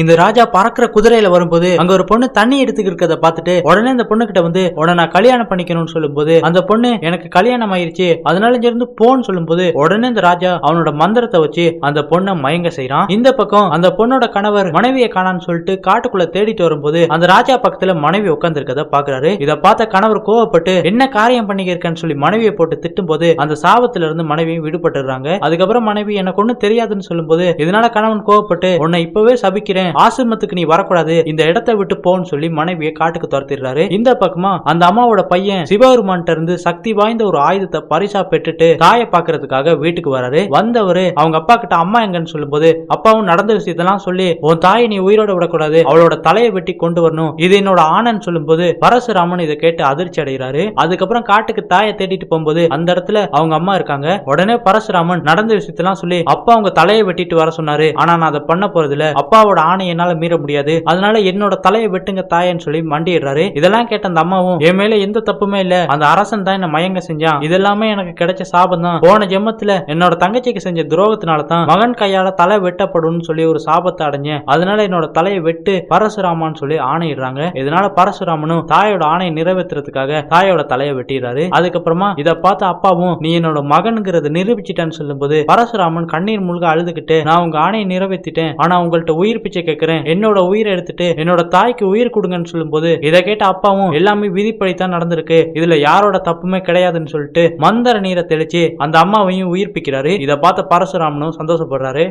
இந்த ராஜா பறக்கிற குதிரையில வரும்போது அங்க ஒரு பொண்ணு தண்ணி எடுத்துக்கிறத பார்த்துட்டு உடனே அந்த பொண்ணு கிட்ட வந்து உடனே நான் கல்யாணம் பண்ணிக்கணும்னு சொல்லும்போது அந்த பொண்ணு எனக்கு கல்யாணம் ஆயிருச்சு அதனால இருந்து போன்னு சொல்லும்போது உடனே இந்த ராஜா அவனோட மந்திரத்தை வச்சு அந்த பொண்ணை மயங்க செய்யறான். இந்த பக்கம் அந்த பொண்ணோட கணவர் மனைவியை காணான்னு சொல்லிட்டு காட்டுக்குள்ள தேடிட்டு வரும்போது அந்த ராஜா பக்கத்துல மனைவி உட்கார்ந்து இருக்கத பாக்குறாரு. இதை பார்த்த கணவர் கோவப்பட்டு என்ன காரியம் பண்ணிக்கிறேன்னு சொல்லி மனைவியை போட்டு திட்டும் போது அந்த சாபத்துல இருந்து மனைவியும் விடுபட்டுறாங்க. அதுக்கப்புறம் மனைவி எனக்கு ஒண்ணு தெரியாதுன்னு சொல்லும்போது இதனால கணவன் கோவப்பட்டு உன்னை இப்பவே சபிக்கிறேன், ஆசிரமத்துக்கு நீ வரக்கூடாது, இந்த இடத்தை விட்டு போன்னு சொல்லி மனைவியை காட்டுக்கு துரத்திடுறாரு. இந்த பக்கமா அந்த அம்மாவோட பையன் சிவபெருமான்ட்ட இருந்து சக்தி வாய்ந்த ஒரு ஆயுதத்தை பரிசா பெற்றுட்டு தாயை பாக்குறதுக்காக வீட்டுக்கு வராரு. வந்தவரு அவங்க அப்பா கிட்ட அம்மா எங்கன்னு சொல்லும்போது அப்பாவும் நடந்த விஷயத்தெல்லாம் சொல்லி உன் தாயை நீ உயிரோட விடக்கூடாது, அவளோட தலையை வெட்டி கொண்டு வரணும், இது என்னோட ஆனன்னு சொல்லும்போது பரசுராமன் இதை கேட்டு அதிர்ச்சி அடைகிறாரு. அதுக்கப்புறம் காட்டுக்கு தாயை தேடிட்டு போகும்போது அந்த இடத்துல அவங்க அம்மா இருக்காங்க. உடனே பரசுராமன் நடந்த விஷயத்தெல்லாம் சொல்லி அப்பா அவங்க தலையை வெட்டிட்டு வர சொன்னாரு, ஆனா நான் அதை பண்ண போறதில்ல, அப்பாவோட ஆணை என்னால மீற முடியாது, அதனால என்னோட தலையை வெட்டுங்க தாயன்னு சொல்லி மண்டிடுறாரு. இதெல்லாம் கேட்ட அந்த அம்மாவும் என் மேல எந்த தப்புமே இல்ல, அந்த அரசன் தான் என்ன மயங்க செஞ்சான், இதெல்லாமே எனக்கு கிடைச்ச சாபம் தான், போன ஜென்மத்துல என்னோட தங்கச்சிக்கு செஞ்ச துரோகத்தினால தான் மகன் கையால தலை வெட்டப்படும் சொல்லி ஒரு சாபத்தை அடைஞ்சேன், அதனால என்னோட தலையை வெட்டு பரசுராமான்னு சொல்லி ஆணையிடுறாங்க. இதனால பரசுராமனும் தாயோட ஆணையை நிறைவேற்றுறதுக்காக தாயோட தலையை வெட்டிடுறாரு. அதுக்கப்புறமா இதை பார்த்த அப்பாவும் நீ என்னோட மகனுங்கிறத நிரூபிச்சிட்டேன்னு சொல்லும்போது பரசுராமன் கண்ணீர் முழுக அழுதுகிட்டு நான் உங்க ஆணையை நிறைவேற்றிட்டேன், ஆனா உங்கள்ட்ட உயிர் பிச்சை கேட்கிறேன், என்னோட உயிரை எடுத்துட்டு என்னோட தாய்க்கு உயிர் கொடுங்கன்னு சொல்லும்போது இதை கேட்ட அப்பாவும் எல்லாமே விதிப்படித்தான் நடந்திருக்கு, இதுல யாரோட தப்புமே கிடையாதுன்னு சொல்லிட்டு மந்திர நீரை தெளிச்சு அந்த அம்மாவையும் உயிர்ப்பிக்கிறாரு. இதை பார்த்த பரசுராமனும் சந்தோஷப்படுறாரு.